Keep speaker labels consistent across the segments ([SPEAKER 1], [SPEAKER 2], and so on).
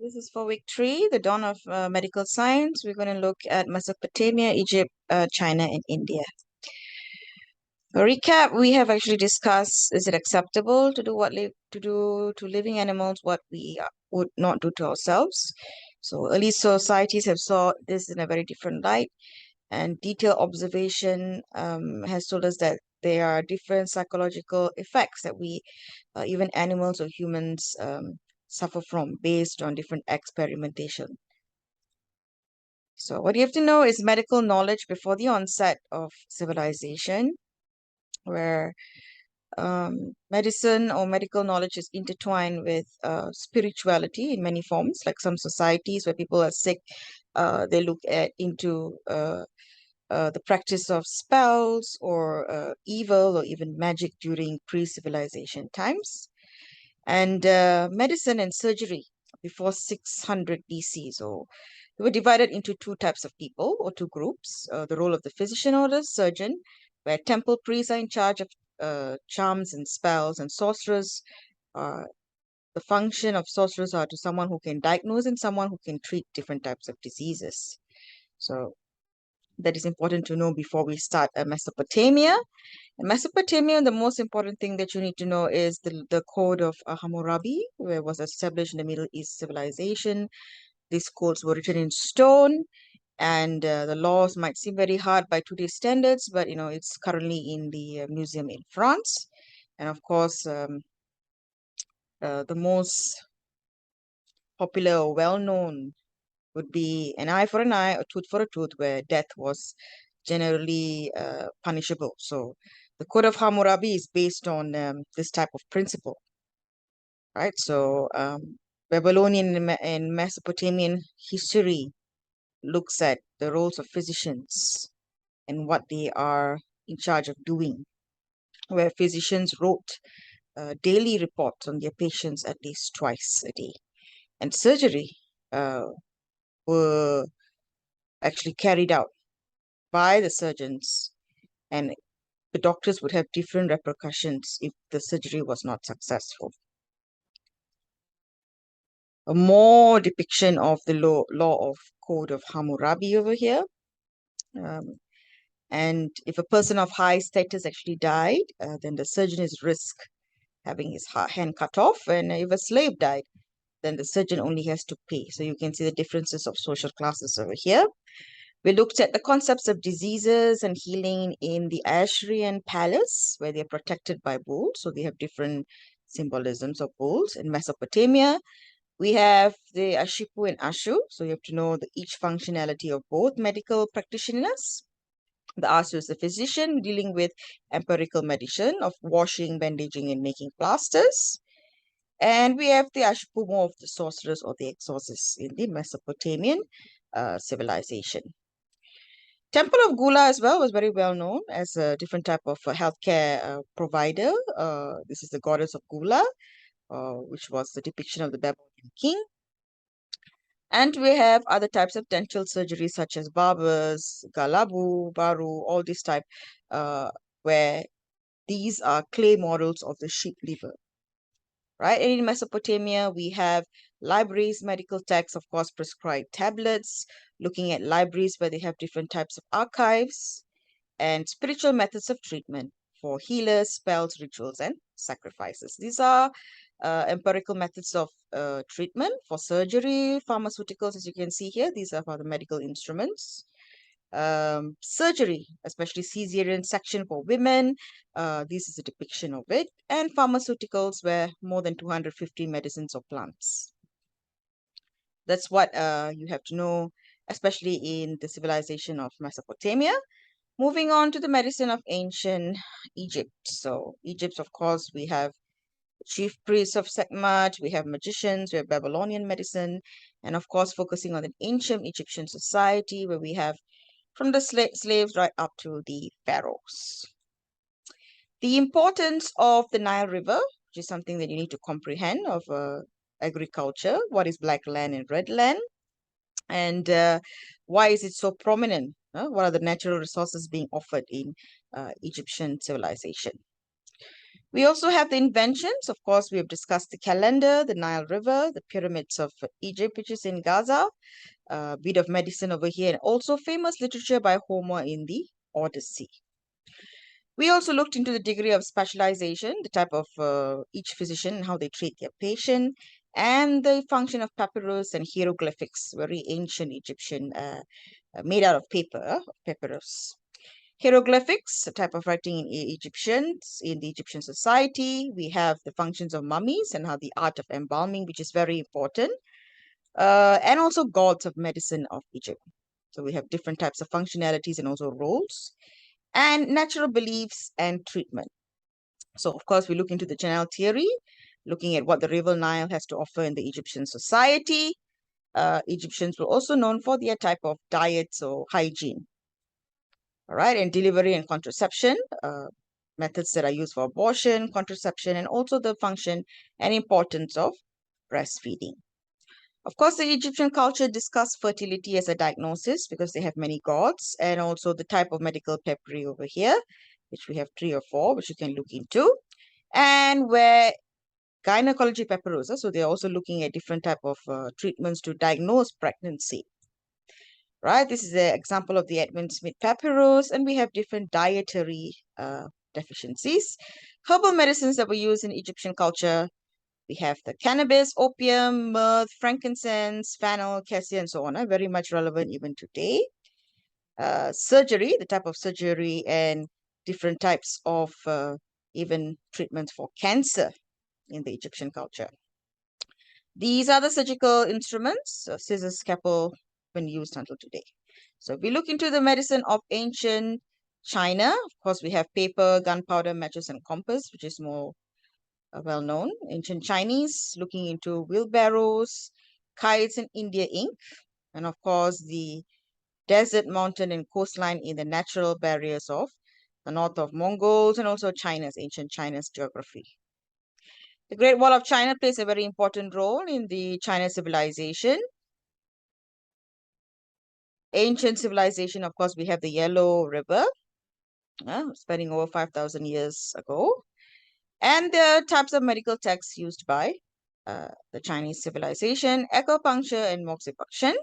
[SPEAKER 1] This is for week 3, the dawn of medical science. We're going to look at Mesopotamia, Egypt, China, and India. A recap: we have actually discussed: is it acceptable to do to living animals what we would not do to ourselves? So early societies have saw this in a very different light, and detailed observation has told us that there are different psychological effects that we, even animals or humans, suffer from based on different experimentation. So what you have to know is medical knowledge before the onset of civilization, where medicine or medical knowledge is intertwined with spirituality in many forms. Like some societies where people are sick, they look into the practice of spells or evil or even magic during pre-civilization times. And medicine and surgery before 600 BC. So they were divided into two types of people or two groups. The role of the physician or the surgeon, where temple priests are in charge of charms and spells, and sorcerers. The function of sorcerers are to someone who can diagnose and someone who can treat different types of diseases. So that is important to know before we start Mesopotamia. In Mesopotamia, the most important thing that you need to know is the Code of Hammurabi, where it was established in the Middle East civilization. These codes were written in stone, and the laws might seem very hard by today's standards, but it's currently in the museum in France. And of course, the most popular or well-known would be an eye for an eye, a tooth for a tooth, where death was generally punishable. So the Code of Hammurabi is based on this type of principle, right? So Babylonian and Mesopotamian history looks at the roles of physicians and what they are in charge of doing, where physicians wrote daily reports on their patients at least twice a day. And surgery were actually carried out by the surgeons, and the doctors would have different repercussions if the surgery was not successful. A more depiction of the law of Code of Hammurabi over here. And if a person of high status actually died, then the surgeon is risk having his hand cut off. And if a slave died, then the surgeon only has to pay. So you can see the differences of social classes over here. We looked at the concepts of diseases and healing in the Assyrian palace, where they are protected by bulls. So they have different symbolisms of bulls. In Mesopotamia, we have the Ashipu and Ashu. So you have to know each functionality of both medical practitioners. The Ashu is the physician dealing with empirical medicine of washing, bandaging, and making plasters. And we have the Ashipu, more of the sorcerers or the exorcists in the Mesopotamian civilization. Temple of Gula as well was very well known as a different type of healthcare provider. This is the goddess of Gula, which was the depiction of the Babylonian king. And we have other types of dental surgery such as barbers, galabu, baru, all this type, where these are clay models of the sheep liver. Right? And in Mesopotamia, we have libraries, medical texts, of course, prescribed tablets, looking at libraries where they have different types of archives, and spiritual methods of treatment for healers, spells, rituals, and sacrifices. These are empirical methods of treatment for surgery, pharmaceuticals, as you can see here. These are for the medical instruments. Surgery, especially cesarean section for women. This is a depiction of it. And pharmaceuticals, where more than 250 medicines or plants. That's what you have to know, especially in the civilization of Mesopotamia. Moving on to the medicine of ancient Egypt. So Egypt, of course, we have chief priests of Sekhmet, we have magicians, we have Babylonian medicine, and of course, focusing on the ancient Egyptian society, where we have from the slaves right up to the pharaohs. The importance of the Nile River, which is something that you need to comprehend, of agriculture. What is black land and red land? And why is it so prominent? What are the natural resources being offered in Egyptian civilization? We also have the inventions. Of course, we have discussed the calendar, the Nile River, the pyramids of Egypt, which is in Gaza, a bit of medicine over here, and also famous literature by Homer in the Odyssey. We also looked into the degree of specialization, the type of each physician and how they treat their patient, and the function of papyrus and hieroglyphics, very ancient Egyptian, made out of paper, papyrus. Hieroglyphics, a type of writing in Egyptians, in the Egyptian society. We have the functions of mummies and how the art of embalming, which is very important, and also gods of medicine of Egypt. So we have different types of functionalities and also roles, and natural beliefs and treatment. So, of course, we look into the general theory, looking at what the River Nile has to offer in the Egyptian society. Egyptians were also known for their type of diets or hygiene. All right, and delivery and contraception, methods that are used for abortion, contraception, and also the function and importance of breastfeeding. Of course, the Egyptian culture discussed fertility as a diagnosis because they have many gods, and also the type of medical peppery over here, which we have 3 or 4, which you can look into, and where gynecology papyrosa, so they're also looking at different type of treatments to diagnose pregnancy. Right, this is an example of the Edmund Smith papyrus, and we have different dietary deficiencies. Herbal medicines that were used in Egyptian culture. We have the cannabis, opium, myrrh, frankincense, fennel, cassia, and so on. Very much relevant even today. Surgery, the type of surgery, and different types of even treatments for cancer in the Egyptian culture. These are the surgical instruments, scissors, scalpel, been used until today. So if we look into the medicine of ancient China, of course, we have paper, gunpowder, matches, and compass, which is more well known. Ancient Chinese, looking into wheelbarrows, kites, and India ink. And of course, the desert, mountain, and coastline in the natural barriers of the north of Mongols and also ancient China's geography. The Great Wall of China plays a very important role in the China civilization. Ancient civilization, of course, we have the Yellow River, spanning over 5,000 years ago. And the types of medical texts used by the Chinese civilization, acupuncture and moxibuction.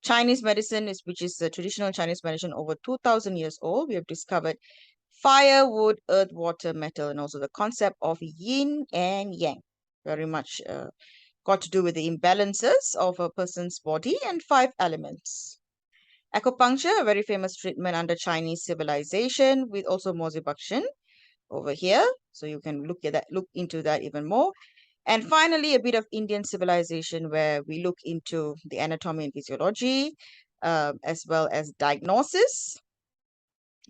[SPEAKER 1] Chinese medicine, which is the traditional Chinese medicine over 2,000 years old. We have discovered fire, wood, earth, water, metal, and also the concept of yin and yang. Very much got to do with the imbalances of a person's body and 5 elements. Acupuncture, a very famous treatment under Chinese civilization, with also moxibuction over here. So you can look into that even more. And finally, a bit of Indian civilization where we look into the anatomy and physiology, as well as diagnosis,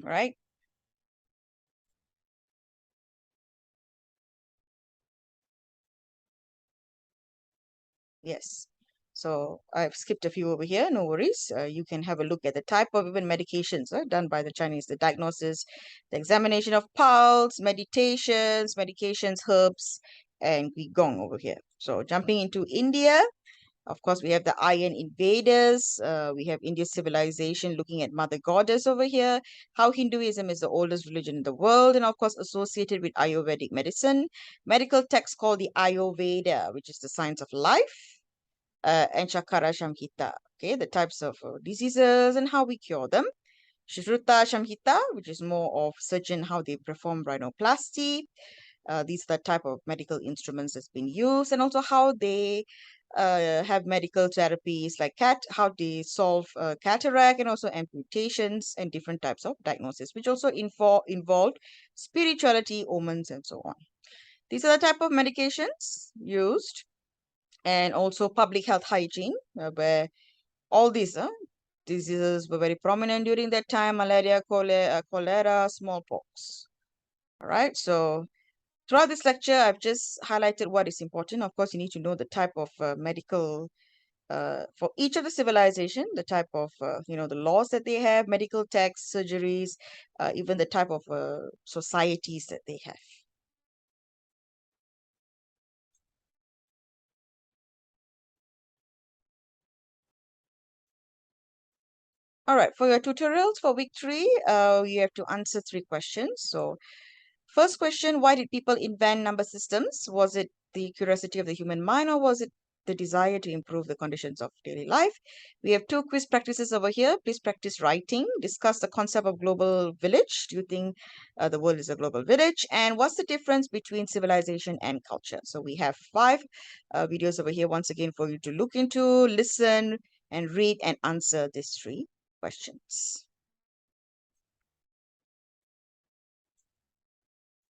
[SPEAKER 1] right? Yes. So I've skipped a few over here, no worries. You can have a look at the type of even medications done by the Chinese, the diagnosis, the examination of pulse, meditations, medications, herbs, and Qigong over here. So jumping into India, of course, we have the Iron Invaders. We have India's civilization looking at Mother Goddess over here. How Hinduism is the oldest religion in the world, and of course, associated with Ayurvedic medicine. Medical text called the Ayurveda, which is the science of life, and Chakara Shamhita. Okay, the types of diseases and how we cure them. Shruta Shamhita, which is more of surgeon how they perform rhinoplasty. These are the type of medical instruments that's been used, and also how they have medical therapies like how they solve cataract and also amputations and different types of diagnosis, which also involved spirituality, omens, and so on. These are the type of medications used, and also public health hygiene, where all these diseases were very prominent during that time: malaria, cholera, smallpox. All right, so throughout this lecture, I've just highlighted what is important. Of course, you need to know the type of medical for each of the civilization, the type of the laws that they have, medical texts, surgeries, even the type of societies that they have. All right, for your tutorials for week 3, you have to answer 3 questions. So First question, why did people invent number systems? Was it the curiosity of the human mind, or was it the desire to improve the conditions of daily life? We have 2 quiz practices over here. Please practice writing. Discuss the concept of global village. Do you think the world is a global village? And what's the difference between civilization and culture? So we have 5 videos over here once again for you to look into, listen, and read and answer these 3 questions.